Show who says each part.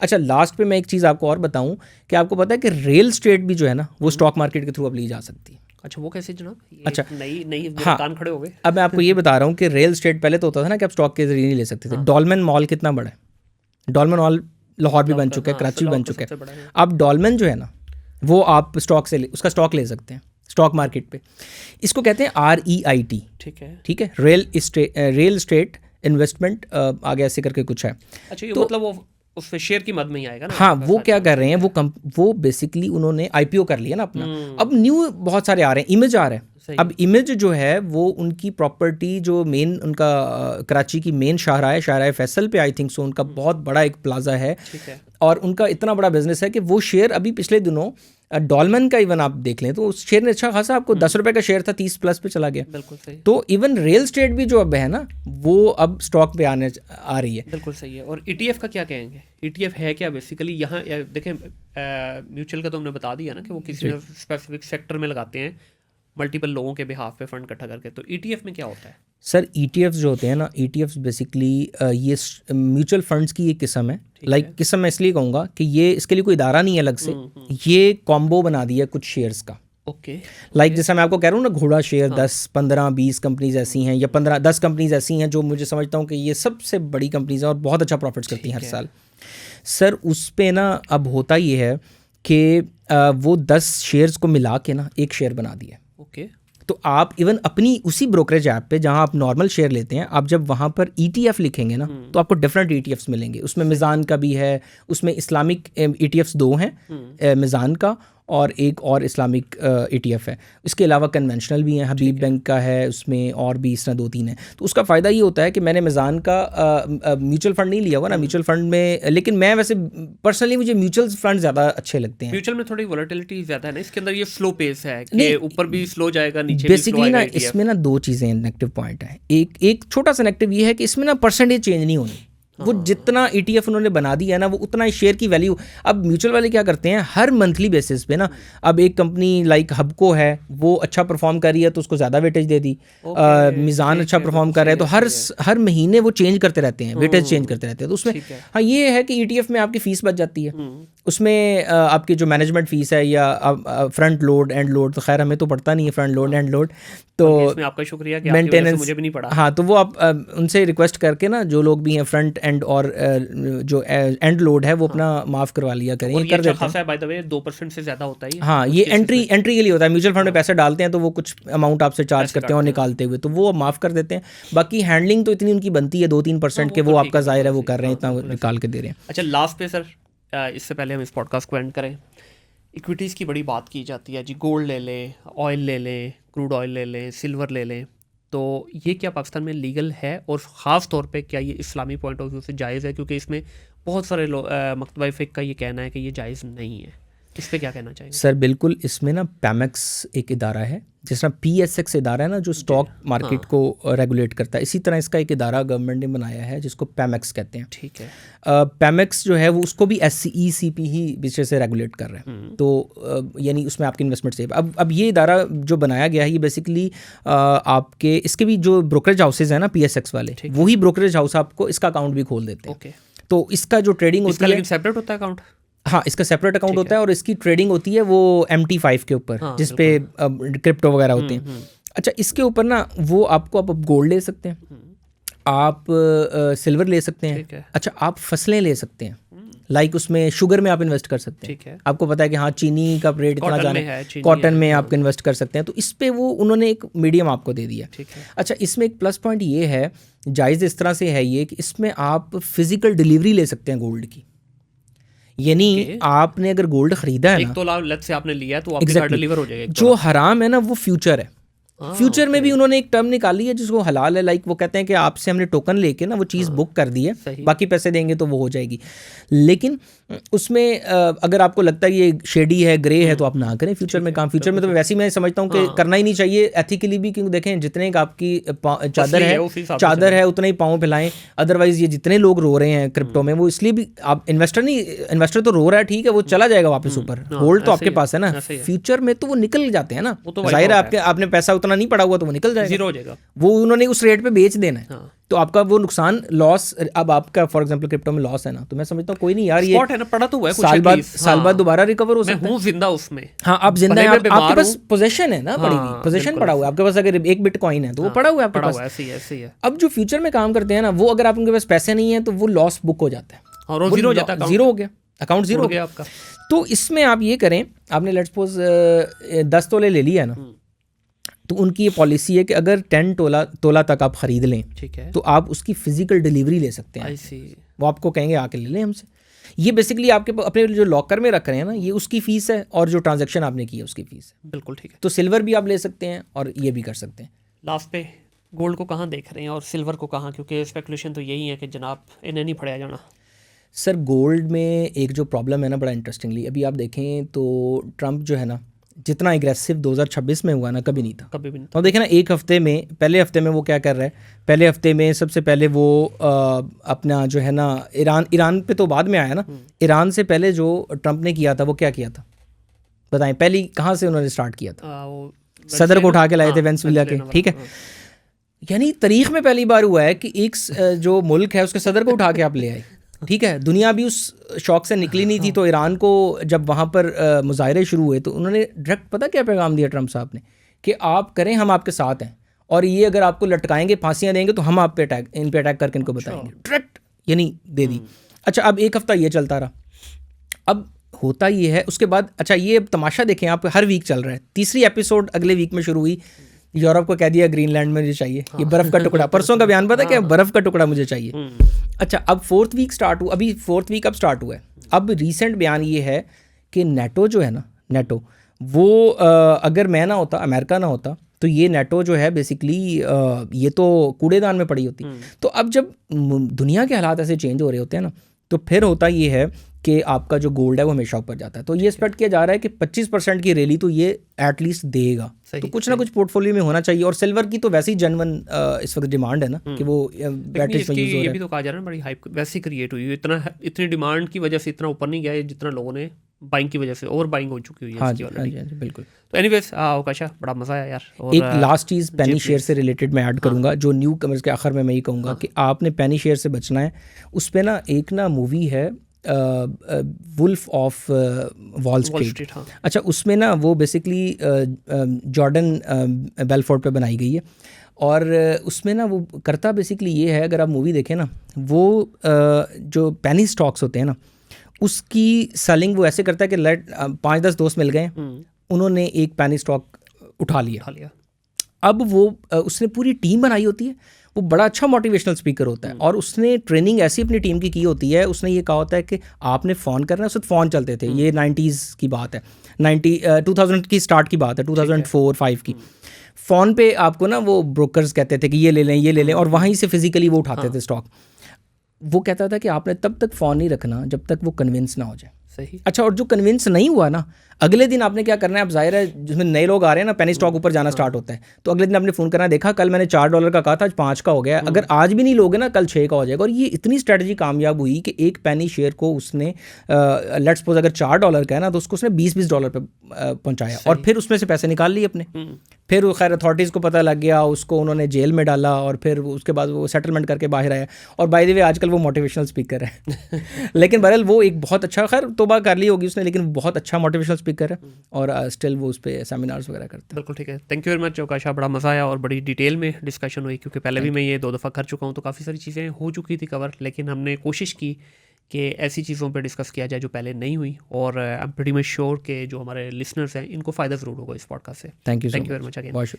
Speaker 1: अच्छा, लास्ट पे मैं एक चीज़ आपको और बताऊं कि आपको पता है कि रियल स्टेट भी जो है ना वो स्टॉक मार्केट के थ्रू अब ली जा सकती है।
Speaker 2: अच्छा, वो कैसे जनाब?
Speaker 1: अच्छा,
Speaker 2: नई मेरे
Speaker 1: हाँ,
Speaker 2: कान खड़े हो गए।
Speaker 1: अब मैं आपको ये बता रहा हूँ कि रियल स्टेट पहले तो होता था ना कि आप स्टॉक के जरिए नहीं ले सकते थे। डॉलमेन मॉल कितना बड़ा है, डॉलमेन मॉल लाहौर भी बन चुका है, कराची भी बन चुका है। अब डॉलमेन जो है ना वो आप स्टॉक से उसका स्टॉक ले सकते हैं स्टॉक मार्केट पे। इसको कहते हैं REIT, ठीक है, रियल स्टेट इन्वेस्टमेंट आगे ऐसे करके कुछ है।
Speaker 2: अच्छा, ये तो मतलब वो उस शेयर की मद में ही आएगा ना?
Speaker 1: हाँ, वो क्या कर रहे हैं, वो बेसिकली उन्होंने IPO कर लिया ना अपना। अब न्यू बहुत सारे आ रहे हैं, इमेज आ रहे हैं। अब इमेज जो है वो उनकी प्रॉपर्टी जो मेन उनका कराची की मेन शाहराह फैसल पे आई थिंक सो उनका बहुत बड़ा एक प्लाजा है, और उनका इतना बड़ा बिजनेस है कि वो शेयर अभी पिछले दिनों डॉलमेन का इवन आप देख लें तो उस शेयर ने अच्छा खासा, आपको 10 रुपये का शेयर था 30+ पे चला गया।
Speaker 2: बिल्कुल सही।
Speaker 1: तो इवन रियल स्टेट भी जो अब है ना वो अब स्टॉक पे आ रही है।
Speaker 2: बिल्कुल सही है। और ETF का क्या कहेंगे? ETF है क्या बेसिकली? यहाँ देखें, म्यूचुअल का तो हमने बता दिया ना कि वो किसी स्पेसिफिक सेक्टर में लगाते हैं मल्टीपल लोगों के बिहाफ पे फंड इकट्ठा करके। तो ETF में क्या होता है
Speaker 1: सर? ETFs जो होते हैं ना, ETFs बेसिकली ये म्यूचुअल फंड्स की एक किस्म है। लाइक किस्म मैं इसलिए कहूँगा कि ये इसके लिए कोई इदारा नहीं है अलग से, ये कॉम्बो बना दिया कुछ शेयर्स का।
Speaker 2: ओके,
Speaker 1: लाइक जैसा मैं आपको कह रहा हूँ ना, घोड़ा शेयर 10, 15, 20 कंपनीज ऐसी हैं, या 10 कंपनीज ऐसी हैं जो मुझे समझता हूँ कि ये सबसे बड़ी कंपनीज हैं और बहुत अच्छा प्रॉफिट्स करती हैं हर साल। सर उस पे ना अब होता ये है कि वो 10 शेयर्स को मिला के ना एक शेयर बना दिया।
Speaker 2: ओके,
Speaker 1: तो आप इवन अपनी उसी ब्रोकरेज ऐप पे जहां आप नॉर्मल शेयर लेते हैं, आप जब वहां पर ETF लिखेंगे ना तो आपको डिफरेंट ETFs मिलेंगे। उसमें मिज़ान का भी है, उसमें इस्लामिक ETFs 2 हैं, मिज़ान का और एक और इस्लामिक ETF है। इसके अलावा कन्वेंशनल भी हैं, हबीब बैंक का है उसमें, और भी इस तरह 2-3 हैं। तो उसका फ़ायदा ये होता है कि मैंने मिज़ान का म्यूचुअल फ़ंड नहीं लिया हुआ ना, म्यूचुअल फ़ंड में, लेकिन मैं वैसे पर्सनली मुझे म्यूचुअल फ़ंड ज़्यादा अच्छे लगते हैं।
Speaker 2: म्यूचुअल में थोड़ी वॉलेटिलिटी ज़्यादा है ना, इसके अंदर ये स्लो पेस है कि ऊपर भी स्लो जाएगा, नीचे
Speaker 1: बेसिकली ना इसमें ना 2 चीज़ें नेगेटिव पॉइंट है। एक छोटा सा नेगेटिव ये है कि इसमें ना परसेंटेज चेंज नहीं होनी। वो जितना ETF उन्होंने बना दिया है ना वो उतना ही शेयर की वैल्यू। अब म्यूचुअल वाले क्या करते हैं, हर मंथली बेसिस पे ना, अब एक कंपनी लाइक हबको है वो अच्छा परफॉर्म कर रही है तो उसको ज़्यादा वेटेज दे दी, मिज़ान अच्छा परफॉर्म कर रहा है तो हर महीने वो चेंज करते रहते हैं, वेटेज चेंज करते रहते हैं। तो उसमें हाँ ये है कि ETF में आपकी फ़ीस बच जाती है, उसमें आपकी जो मैनेजमेंट फ़ीस है या फ्रंट लोड एंड लोड, तो खैर हमें तो पड़ता नहीं है फ्रंट लोड एंड लोड, तो
Speaker 2: इसमें आपका शुक्रिया कि मेंटेनेंस मुझे भी नहीं पड़ा।
Speaker 1: हाँ, तो वो आप उनसे रिक्वेस्ट करके ना, जो लोग भी हैं फ्रंट एंड और जो एंड लोड है वो अपना माफ़ करवा लिया करें,
Speaker 2: और ये कर देते हैं। बाय द वे 2% से ज़्यादा होता है।
Speaker 1: हाँ, ये एंट्री के लिए होता है। म्यूचुअल फंड में पैसे डालते हैं तो वो कुछ अमाउंट आपसे चार्ज करते हैं और निकालते हुए, तो वो माफ़ कर देते हैं। बाकी हैंडलिंग तो इतनी उनकी बनती है 2-3% के, वो आपका ज़ाहिर है वो कर रहे हैं, इतना निकाल के दे रहे हैं।
Speaker 2: अच्छा, लास्ट पे सर, इससे पहले हम इस पॉडकास्ट को एंड करें, इक्विटीज़ की बड़ी बात की जाती है जी, गोल्ड ले लें, ऑयल ले लें, क्रूड ऑयल ले लें, सिल्वर ले लें, तो ये क्या पाकिस्तान में लीगल है? और ख़ास तौर पे क्या ये इस्लामी पॉइंट ऑफ व्यू से जायज़ है? क्योंकि इसमें बहुत सारे मकतबा फ़िक़्ह का ये कहना है कि ये जायज़ नहीं है। इस पर क्या कहना चाहिए?
Speaker 1: सर बिल्कुल, इसमें ना पैमेक्स एक इदारा है, जिस तरह PSX इदारा है ना जो स्टॉक मार्केट को रेगुलेट करता है, इसी तरह इसका एक इदारा गवर्नमेंट ने बनाया है जिसको पैमेक्स कहते हैं।
Speaker 2: ठीक है।
Speaker 1: पैमेक्स जो है वो उसको भी SECP ही विषय से रेगुलेट कर रहे हैं, तो यानी उसमें आपकी इन्वेस्टमेंट सेफ। अब ये इदारा जो बनाया गया है ये बेसिकली आपके इसके भी जो ब्रोकरेज हाउसेज हैं ना PSX वाले, वही ब्रोकरेज हाउस आपको इसका अकाउंट भी खोल देते हैं। तो इसका जो ट्रेडिंग होती है,
Speaker 2: लेकिन सेपरेट होता है अकाउंट?
Speaker 1: हाँ, इसका सेपरेट अकाउंट होता है और इसकी ट्रेडिंग होती है वो MT5 के ऊपर, जिस पे क्रिप्टो वगैरह होते हैं। अच्छा, इसके ऊपर ना वो आपको आप गोल्ड ले सकते हैं, आप सिल्वर ले सकते हैं, अच्छा आप फसलें ले सकते हैं, लाइक उसमें शुगर में आप इन्वेस्ट कर सकते हैं।
Speaker 2: ठीक है।
Speaker 1: आपको पता है कि हाँ चीनी का रेट इतना जाना है, कॉटन में आप इन्वेस्ट कर सकते हैं, तो इस पे वो उन्होंने एक मीडियम आपको दे दिया।
Speaker 2: ठीक है।
Speaker 1: अच्छा, इसमें एक प्लस पॉइंट ये है, जायज़ इस तरह से है ये कि इसमें आप फिजिकल डिलीवरी ले सकते हैं गोल्ड की, यानी आपने अगर गोल्ड खरीदा है ना,
Speaker 2: तो लेट्स से आपने लिया तो आपके घर डिलीवर हो जाएगा।
Speaker 1: जो हराम है ना वो फ्यूचर है। फ्यूचर में भी उन्होंने एक टर्म निकाली है जिसको हलाल है, लाइक वो कहते हैं कि आपसे हमने टोकन लेके ना वो चीज़ बुक कर दी है, बाकी पैसे देंगे तो वो हो जाएगी। लेकिन उसमें अगर आपको लगता है ये शेडी है, ग्रे है, तो आप ना करें फ्यूचर में काम। फ्यूचर में तो वैसे ही मैं समझता हूँ कि करना ही नहीं चाहिए एथिकली भी, क्योंकि देखें जितने आपकी चादर है उतना ही पाँव फैलाएं। अदरवाइज ये जितने लोग रो रहे हैं क्रिप्टो में, वो इसलिए भी, आप इन्वेस्टर तो रो रहा है, ठीक है, वो चला जाएगा वापस ऊपर, होल्ड तो आपके पास है ना, फ्यूचर में तो वो निकल जाते हैं ना, जाहिर है आपने पैसा उतना उतना नहीं पड़ा हुआ तो वो निकल जाएगा,
Speaker 2: जीरो हो जाएगा,
Speaker 1: वो उन्होंने उस रेट पे बेच देना है।
Speaker 2: हाँ।
Speaker 1: तो आपका वो नुकसान लॉस, अब आपका फॉर एग्जांपल क्रिप्टो में लॉस है ना, तो मैं समझता हूँ कोई नहीं यार, ये
Speaker 2: स्पॉट है ना, पड़ा तो हुआ है कुछ
Speaker 1: साल बाद
Speaker 2: at least,
Speaker 1: साल बाद
Speaker 2: हाँ।
Speaker 1: दोबारा रिकवर हो
Speaker 2: मैं
Speaker 1: सकता है।
Speaker 2: हूँ जिंदा उसमें,
Speaker 1: हाँ आप जिंदा
Speaker 2: भले
Speaker 1: हैं,
Speaker 2: मैं
Speaker 1: आपके
Speaker 2: बीमार
Speaker 1: पास
Speaker 2: हूँ।
Speaker 1: पोजेशन है ना, पड़ी हुई
Speaker 2: हाँ,
Speaker 1: पोजेशन
Speaker 2: बिल्कुल
Speaker 1: पड़ा हुआ है आपके पास, अगर एक बिटकॉइन है तो वो
Speaker 2: हाँ,
Speaker 1: पड़ा हुआ है आपके
Speaker 2: पड़ा
Speaker 1: पास।
Speaker 2: हुआ है, ऐसे ही है।
Speaker 1: अब जो फ्यूचर में काम करते हैं ना, वो अगर आप उनके पास पैसे नहीं है तो वो लॉस बुक हो जाता है,
Speaker 2: और वो जीरो हो जाता है,
Speaker 1: जीरो हो गया, अकाउंट जीरो
Speaker 2: हो
Speaker 1: हो गया
Speaker 2: गया आपका।
Speaker 1: तो इसमें आप ये करें, आपने लेट्स सपोज 10 तोले ले लिया ना, तो उनकी ये पॉलिसी है कि अगर 10 तोला तक आप ख़रीद लें,
Speaker 2: ठीक है,
Speaker 1: तो आप उसकी फ़िज़िकल डिलीवरी ले सकते हैं।
Speaker 2: आई सी,
Speaker 1: वो आपको कहेंगे आके ले लें हमसे। ये बेसिकली आपके अपने जो लॉकर में रख रहे हैं ना, ये उसकी फ़ीस है, और जो ट्रांजैक्शन आपने की है उसकी फ़ीस है।
Speaker 2: बिल्कुल ठीक है।
Speaker 1: तो सिल्वर भी आप ले सकते हैं और ये भी कर सकते हैं।
Speaker 2: लास्ट पे गोल्ड को कहाँ देख रहे हैं और सिल्वर को कहाँ, क्योंकि स्पेकुलेशन तो यही है कि जनाब इन्हें नहीं फड़ाया जाना।
Speaker 1: सर गोल्ड में एक जो प्रॉब्लम है ना, बड़ा इंटरेस्टिंगली अभी आप देखें तो ट्रंप जो है ना, जितना एग्रेसिव 2026 में हुआ ना, कभी नहीं था,
Speaker 2: कभी भी नहीं।
Speaker 1: और देखें ना, एक हफ्ते में, पहले हफ्ते में वो क्या कर रहा है, पहले हफ्ते में सबसे पहले वो अपना जो है ना, ईरान पे तो बाद में आया ना, ईरान से पहले जो ट्रंप ने किया था वो क्या किया था बताएं, पहले कहाँ से उन्होंने स्टार्ट किया था?
Speaker 2: वो
Speaker 1: सदर को उठा के लाए थे वेनेजुएला के, ठीक है। यानी तारीख में पहली बार हुआ है कि एक जो मुल्क है उसके सदर को उठा के आप ले आए, ठीक है। दुनिया भी उस शौक से निकली नहीं थी, तो ईरान को जब वहाँ पर मुजाहरे शुरू हुए तो उन्होंने डायरेक्ट पता क्या पैगाम दिया ट्रंप साहब ने, कि आप करें, हम आपके साथ हैं, और ये अगर आपको लटकाएंगे, फांसियाँ देंगे, तो हम आप पे इन पे अटैक करके इनको बताएंगे, डायरेक्ट यानी दे दी। अच्छा, अब एक हफ्ता ये चलता रहा, अब होता ये है उसके बाद, अच्छा ये अब तमाशा देखें आप, हर वीक चल रहा है, तीसरी एपिसोड अगले वीक में शुरू हुई, यूरोप को कह दिया ग्रीनलैंड में मुझे चाहिए, ये बर्फ़ का टुकड़ा, परसों का बयान पता क्या, बर्फ़ का टुकड़ा मुझे चाहिए। अच्छा, अब फोर्थ वीक स्टार्ट हुआ, अभी फोर्थ वीक अब स्टार्ट हुआ है। अब रीसेंट बयान ये है कि नेटो जो है ना, नेटो वो अगर मैं ना होता, अमेरिका ना होता, तो ये नेटो जो है बेसिकली ये तो कूड़ेदान में पड़ी होती। तो अब जब दुनिया के हालात ऐसे चेंज हो रहे होते हैं ना, तो फिर होता ये है कि आपका जो गोल्ड है वो हमेशा ऊपर जाता है। तो ये एक्सपेक्ट किया जा रहा है कि 25% की रैली तो ये एटलीस्ट देगा, तो कुछ ना कुछ पोर्टफोलियो में होना चाहिए। और सिल्वर की तो वैसे ही जनवन इस वक्त डिमांड है ना कि वो बैटरीज में यूज हो रहा है।
Speaker 2: ये भी तो कहा जा रहा है बड़ी हाइप वैसे क्रिएट हुई, इतनी डिमांड की वजह से इतना ऊपर नहीं गया है जितना लोगों ने बाइंग की वजह से, ओवर बाइंग हो चुकी हुई है इसकी ऑलरेडी।
Speaker 1: बिल्कुल।
Speaker 2: तो एनीवेज अवकाशा, बड़ा मज़ा आया यार। और
Speaker 1: एक लास्ट चीज़ पेनी शेयर से रिलेटेड मैं ऐड करूँगा, जो न्यू कमर्स के आखिर में मैं ये कहूँगा कि आपने पेनी शेयर से बचना है। उस पर ना एक ना मूवी है वुल्फ ऑफ वॉल स्ट्रीट। अच्छा, उसमें ना वो बेसिकली जॉर्डन बेलफोर्ड पे बनाई गई है, और उसमें ना वो करता बेसिकली ये है, अगर आप मूवी देखें ना, वो जो पेनी स्टॉक्स होते हैं ना, उसकी सेलिंग वो ऐसे करता है कि 5-10 दोस्त मिल गए, उन्होंने एक पेनी स्टॉक उठा लिया। अब वो उसने पूरी टीम बनाई होती है, वो बड़ा अच्छा मोटिवेशनल स्पीकर होता है, और उसने ट्रेनिंग ऐसी अपनी टीम की होती है। उसने ये कहा होता है कि आपने फ़ोन करना है, उस वक्त फ़ोन चलते थे, ये 90s की बात है, 2000 की स्टार्ट की बात है, 2004-5 की। फ़ोन पे आपको ना वो ब्रोकर्स कहते थे कि ये ले लें, और वहीं से फिजिकली वो उठाते थे स्टॉक। वो कहता था कि आपने तब तक फ़ोन नहीं रखना जब तक वो कन्विंस ना हो जाए।
Speaker 2: सही।
Speaker 1: अच्छा, और जो कन्विंस नहीं हुआ ना, अगले दिन आपने क्या करना है, अब जाहिर है जिसमें नए लोग आ रहे हैं ना, पेनी स्टॉक ऊपर जाना स्टार्ट होता है, तो अगले दिन आपने फ़ोन करना, देखा कल मैंने $4 का कहा था, आज 5 का हो गया, अगर आज भी नहीं लोगे ना, कल 6 का हो जाएगा। और ये इतनी स्ट्रेटजी कामयाब हुई कि एक पेनी शेयर को उसने लेट्स सपोज अगर $4 का है ना, तो उसको उसने $20 पे पहुंचाया, और फिर उसमें से पैसे निकाल लिए अपने। फिर वो खैर अथॉरिटीज़ को पता लग गया, उसको उन्होंने जेल में डाला, और फिर उसके बाद वो सेटलमेंट करके बाहर आया। और बाय द वे आजकल वो मोटिवेशनल स्पीकर है लेकिन बहरहाल वो एक बहुत अच्छा, खैर तौबा कर ली होगी उसने, लेकिन बहुत अच्छा मोटिवेशनल स्पीकर है, और स्टिल वो उस पर सेमिनार्स वगैरह करते हैं।
Speaker 2: बिल्कुल ठीक है, थैंक यू वेरी मच अवकाशा, बड़ा मज़ा आया और बड़ी डिटेल में डिस्कशन हुई, क्योंकि पहले भी मैं ये 2 दफ़ा कर चुका हूँ, तो काफ़ी सारी चीज़ें हो चुकी थी कवर, लेकिन हमने कोशिश की कि ऐसी चीज़ों पे डिस्कस किया जाए जो पहले नहीं हुई, और I am pretty much sure कि जो हमारे लिसनर्स हैं इनको फ़ायदा ज़रूर होगा इस पॉडकास्ट से।
Speaker 1: Thank you
Speaker 2: very much again.